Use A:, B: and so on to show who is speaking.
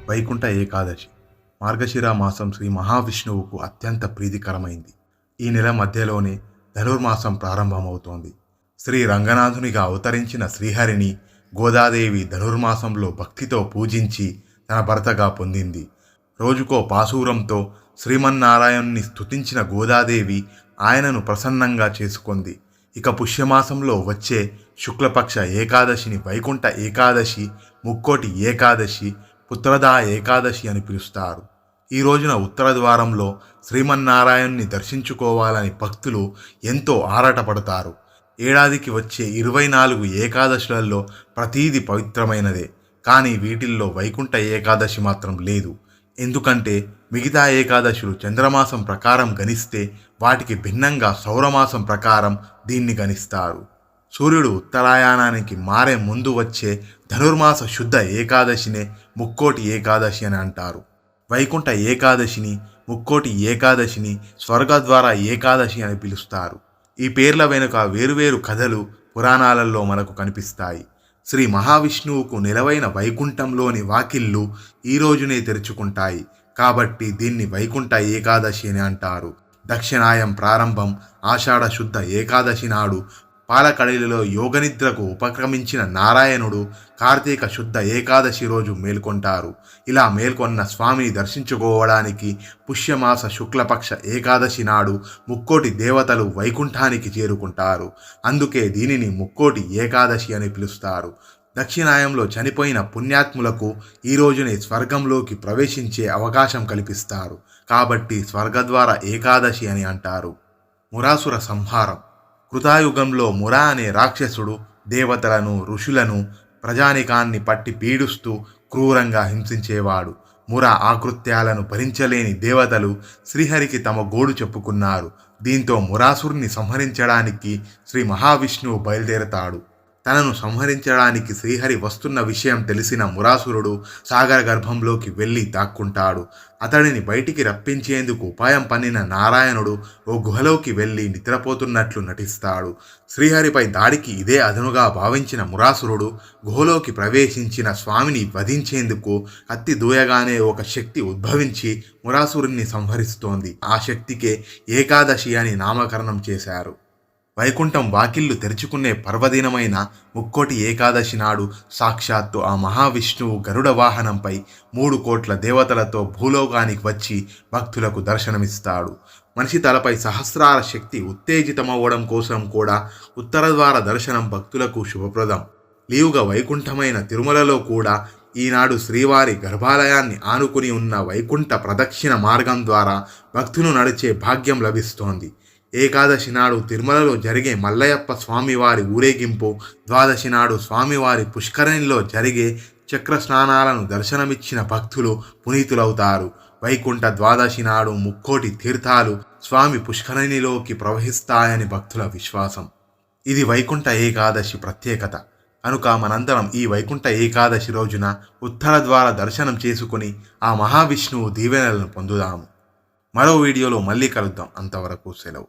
A: వైకుంఠ ఏకాదశి మార్గశిర మాసం శ్రీ మహావిష్ణువుకు అత్యంత ప్రీతికరమైంది. ఈ నెల మధ్యలోనే ధనుర్మాసం ప్రారంభమవుతోంది. శ్రీ రంగనాథునిగా అవతరించిన శ్రీహరిని గోదాదేవి ధనుర్మాసంలో భక్తితో పూజించి తన భర్తగా పొందింది. రోజుకో పాశూరంతో శ్రీమన్నారాయణుని స్తుతించిన గోదాదేవి ఆయనను ప్రసన్నంగా చేసుకుంది. ఇక పుష్యమాసంలో వచ్చే శుక్లపక్ష ఏకాదశిని వైకుంఠ ఏకాదశి, ముక్కోటి ఏకాదశి, పుత్రదా ఏకాదశి అని పిలుస్తారు. ఈ రోజున ఉత్తర ద్వారంలో శ్రీమన్నారాయణ్ణి దర్శించుకోవాలని భక్తులు ఎంతో ఆరాటపడతారు. ఏడాదికి వచ్చే 24 ఏకాదశులలో ప్రతీది పవిత్రమైనదే. కానీ వీటిల్లో వైకుంఠ ఏకాదశి మాత్రం లేదు. ఎందుకంటే మిగతా ఏకాదశులు చంద్రమాసం ప్రకారం గణిస్తే వాటికి భిన్నంగా సౌరమాసం ప్రకారం దీన్ని గణిస్తారు. సూర్యుడు ఉత్తరాయణానికి మారే ముందు వచ్చే ధనుర్మాస శుద్ధ ఏకాదశినే ముక్కోటి ఏకాదశి అని అంటారు. వైకుంఠ ఏకాదశిని, ముక్కోటి ఏకాదశిని స్వర్గద్వార ఏకాదశి అని పిలుస్తారు. ఈ పేర్ల వెనుక వేరువేరు కథలు పురాణాలలో మనకు కనిపిస్తాయి. శ్రీ మహావిష్ణువుకు నెలవైన వైకుంఠంలోని వాకిళ్ళు ఈ రోజునే తెరుచుకుంటాయి. కాబట్టి దీన్ని వైకుంఠ ఏకాదశి అని అంటారు. దక్షిణాయం ప్రారంభం ఆషాఢ శుద్ధ ఏకాదశి నాడు పాలకడలిలో యోగనిద్రకు ఉపక్రమించిన నారాయణుడు కార్తీక శుద్ధ ఏకాదశి రోజు మేల్కొంటారు. ఇలా మేల్కొన్న స్వామిని దర్శించుకోవడానికి పుష్యమాస శుక్లపక్ష ఏకాదశి నాడు ముక్కోటి దేవతలు వైకుంఠానికి చేరుకుంటారు. అందుకే దీనిని ముక్కోటి ఏకాదశి అని పిలుస్తారు. దక్షిణాయంలో చనిపోయిన పుణ్యాత్ములకు ఈ రోజునే స్వర్గంలోకి ప్రవేశించే అవకాశం కల్పిస్తారు. కాబట్టి స్వర్గద్వార ఏకాదశి అని అంటారు. మురాసుర సంహారం. కృతాయుగంలో మురా అనే రాక్షసుడు దేవతలను, ఋషులను, ప్రజానికాన్ని పట్టి పీడుస్తూ క్రూరంగా హింసించేవాడు. మురా ఆకృత్యాలను భరించలేని దేవతలు శ్రీహరికి తమ గోడు చెప్పుకున్నారు. దీంతో మురాసురుని సంహరించడానికి శ్రీ మహావిష్ణువు బయలుదేరతాడు. తనను సంహరించడానికి శ్రీహరి వస్తున్న విషయం తెలిసిన మురాసురుడు సాగర గర్భంలోకి వెళ్ళి దాక్కుంటాడు. అతడిని బయటికి రప్పించేందుకు ఉపాయం పన్నిన నారాయణుడు ఓ గుహలోకి వెళ్ళి నిద్రపోతున్నట్లు నటిస్తాడు. శ్రీహరిపై దాడికి ఇదే అదనుగా భావించిన మురాసురుడు గుహలోకి ప్రవేశించిన స్వామిని వధించేందుకు కత్తి దూయగానే ఒక శక్తి ఉద్భవించి మురాసురుణ్ణి సంహరిస్తోంది. ఆ శక్తికే ఏకాదశి అని నామకరణం చేశారు. వైకుంఠం వాకిళ్ళు తెరుచుకునే పర్వదినమైన ముక్కోటి ఏకాదశి నాడు సాక్షాత్తు ఆ మహావిష్ణువు గరుడ వాహనంపై 3 కోట్ల దేవతలతో భూలోకానికి వచ్చి భక్తులకు దర్శనమిస్తాడు. మనిషి తలపై సహస్రార శక్తి ఉత్తేజితమవ్వడం కోసం కూడా ఉత్తర ద్వార దర్శనం భక్తులకు శుభప్రదం. లీవుగా వైకుంఠమైన తిరుమలలో కూడా ఈనాడు శ్రీవారి గర్భాలయాన్ని ఆనుకుని ఉన్న వైకుంఠ ప్రదక్షిణ మార్గం ద్వారా భక్తులు నడిచే భాగ్యం లభిస్తోంది. ఏకాదశి నాడు తిరుమలలో జరిగే మల్లయ్యప్ప స్వామివారి ఊరేగింపు, ద్వాదశి నాడు స్వామివారి పుష్కరిణిలో జరిగే చక్ర స్నానాలను దర్శనమిచ్చిన భక్తులు పునీతులవుతారు. వైకుంఠ ద్వాదశి నాడు ముక్కోటి తీర్థాలు స్వామి పుష్కరిణిలోకి ప్రవహిస్తాయని భక్తుల విశ్వాసం. ఇది వైకుంఠ ఏకాదశి ప్రత్యేకత. కనుక మనందరం ఈ వైకుంఠ ఏకాదశి రోజున ఉత్తర ద్వార దర్శనం చేసుకుని ఆ మహావిష్ణువు దీవెనలను పొందుదాము. మరో వీడియోలో మళ్ళీ కలుద్దాం. అంతవరకు సెలవు.